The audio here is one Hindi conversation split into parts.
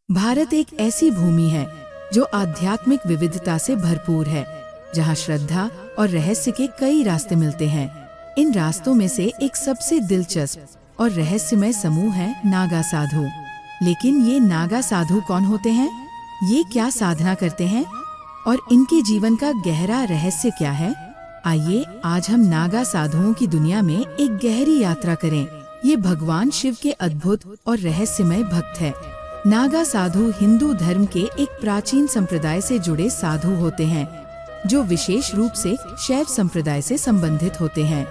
भारत एक ऐसी भूमि है जो आध्यात्मिक विविधता से भरपूर है, जहाँ श्रद्धा और रहस्य के कई रास्ते मिलते हैं। इन रास्तों में से एक सबसे दिलचस्प और रहस्यमय समूह है नागा साधु। लेकिन ये नागा साधु कौन होते हैं? ये क्या साधना करते हैं? और इनके जीवन का गहरा रहस्य क्या है? आइए आज हम नागा साधुओं की दुनिया में एक गहरी यात्रा करें। ये भगवान शिव के अद्भुत और रहस्यमय भक्त है। नागा साधु हिंदू धर्म के एक प्राचीन संप्रदाय से जुड़े साधु होते हैं, जो विशेष रूप से शैव संप्रदाय से संबंधित होते हैं।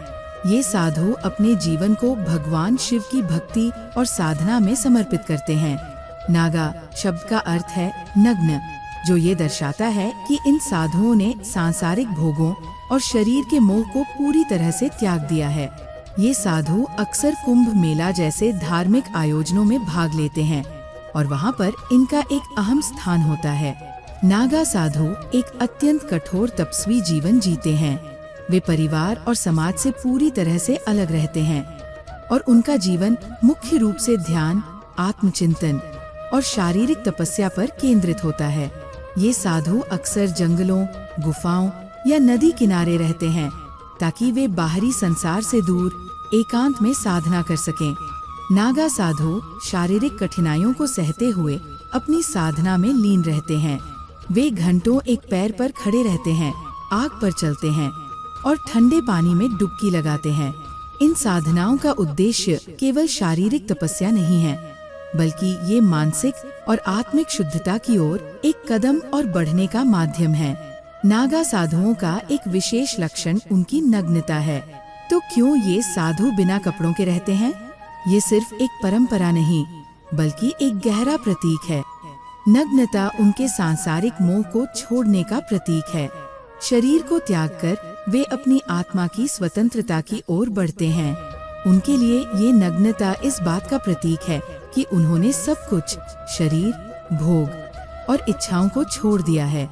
ये साधु अपने जीवन को भगवान शिव की भक्ति और साधना में समर्पित करते हैं। नागा शब्द का अर्थ है नग्न, जो ये दर्शाता है कि इन साधुओं ने सांसारिक भोगों और शरीर के मोह को पूरी तरह से त्याग दिया है। ये साधु अक्सर कुंभ मेला जैसे धार्मिक आयोजनों में भाग लेते हैं और वहाँ पर इनका एक अहम स्थान होता है। नागा साधु एक अत्यंत कठोर तपस्वी जीवन जीते हैं। वे परिवार और समाज से पूरी तरह से अलग रहते हैं और उनका जीवन मुख्य रूप से ध्यान, आत्मचिंतन और शारीरिक तपस्या पर केंद्रित होता है। ये साधु अक्सर जंगलों, गुफाओं या नदी किनारे रहते हैं ताकि वे बाहरी संसार से दूर एकांत में साधना कर सकें। नागा साधु शारीरिक कठिनाइयों को सहते हुए अपनी साधना में लीन रहते हैं। वे घंटों एक पैर पर खड़े रहते हैं, आग पर चलते हैं और ठंडे पानी में डुबकी लगाते हैं। इन साधनाओं का उद्देश्य केवल शारीरिक तपस्या नहीं है, बल्कि ये मानसिक और आत्मिक शुद्धता की ओर एक कदम और बढ़ने का माध्यम है। नागा साधुओं का एक विशेष लक्षण उनकी नग्नता है। तो क्यों ये साधु बिना कपड़ों के रहते हैं? ये सिर्फ एक परंपरा नहीं, बल्कि एक गहरा प्रतीक है। नग्नता उनके सांसारिक मोह को छोड़ने का प्रतीक है। शरीर को त्याग कर वे अपनी आत्मा की स्वतंत्रता की ओर बढ़ते हैं। उनके लिए ये नग्नता इस बात का प्रतीक है कि उन्होंने सब कुछ, शरीर, भोग और इच्छाओं को छोड़ दिया है।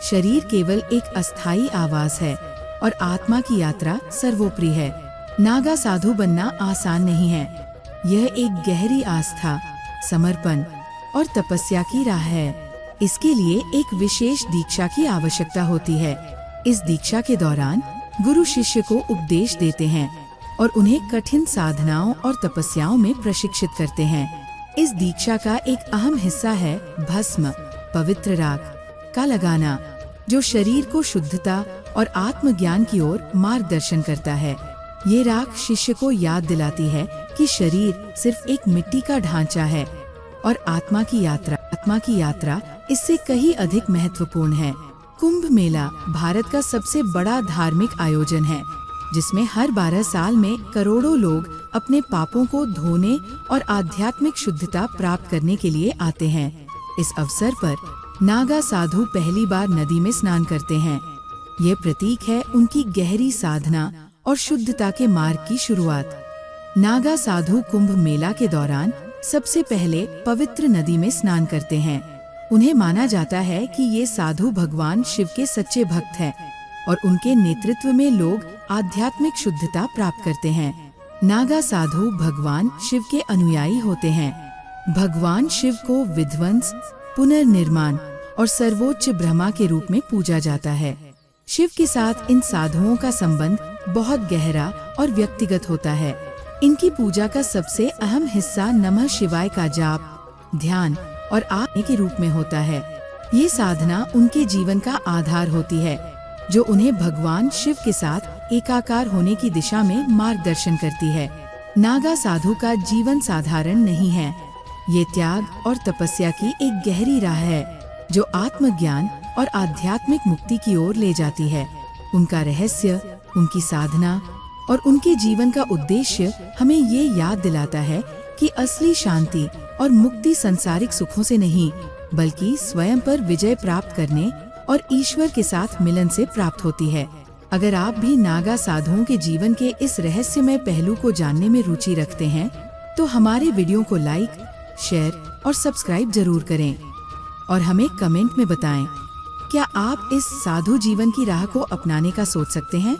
शरीर केवल एक अस्थायी आवास है और आत्मा की यात्रा सर्वोपरि है। नागा साधु बनना आसान नहीं है। यह एक गहरी आस्था, समर्पण और तपस्या की राह है। इसके लिए एक विशेष दीक्षा की आवश्यकता होती है। इस दीक्षा के दौरान गुरु शिष्य को उपदेश देते हैं और उन्हें कठिन साधनाओं और तपस्याओं में प्रशिक्षित करते हैं। इस दीक्षा का एक अहम हिस्सा है भस्म, पवित्र राख का लगाना, जो शरीर को शुद्धता और आत्मज्ञान की ओर मार्गदर्शन करता है। ये राख शिष्य को याद दिलाती है कि शरीर सिर्फ एक मिट्टी का ढांचा है और आत्मा की यात्रा इससे कहीं अधिक महत्वपूर्ण है। कुंभ मेला भारत का सबसे बड़ा धार्मिक आयोजन है, जिसमें हर 12 साल में करोड़ों लोग अपने पापों को धोने और आध्यात्मिक शुद्धता प्राप्त करने के लिए आते हैं। इस अवसर पर नागा साधु पहली बार नदी में स्नान करते हैं। ये प्रतीक है उनकी गहरी साधना और शुद्धता के मार्ग की शुरुआत। नागा साधु कुंभ मेला के दौरान सबसे पहले पवित्र नदी में स्नान करते हैं। उन्हें माना जाता है कि ये साधु भगवान शिव के सच्चे भक्त हैं और उनके नेतृत्व में लोग आध्यात्मिक शुद्धता प्राप्त करते हैं। नागा साधु भगवान शिव के अनुयायी होते हैं। भगवान शिव को विध्वंस, पुनर्निर्माण और सर्वोच्च ब्रह्मा के रूप में पूजा जाता है। शिव के साथ इन साधुओं का संबंध बहुत गहरा और व्यक्तिगत होता है। इनकी पूजा का सबसे अहम हिस्सा नमः शिवाय का जाप, ध्यान और आत्मा के रूप में होता है। ये साधना उनके जीवन का आधार होती है, जो उन्हें भगवान शिव के साथ एकाकार होने की दिशा में मार्गदर्शन करती है। नागा साधु का जीवन साधारण नहीं है। ये त्याग और तपस्या की एक गहरी राह है, जो आत्मज्ञान और आध्यात्मिक मुक्ति की ओर ले जाती है। उनका रहस्य, उनकी साधना और उनके जीवन का उद्देश्य हमें ये याद दिलाता है कि असली शांति और मुक्ति सांसारिक सुखों से नहीं, बल्कि स्वयं पर विजय प्राप्त करने और ईश्वर के साथ मिलन से प्राप्त होती है। अगर आप भी नागा साधुओं के जीवन के इस रहस्यमय पहलू को जानने में रुचि रखते हैं, तो हमारे वीडियो को लाइक, शेयर और सब्सक्राइब जरूर करें और हमें कमेंट में बताएं, क्या आप इस साधु जीवन की राह को अपनाने का सोच सकते हैं?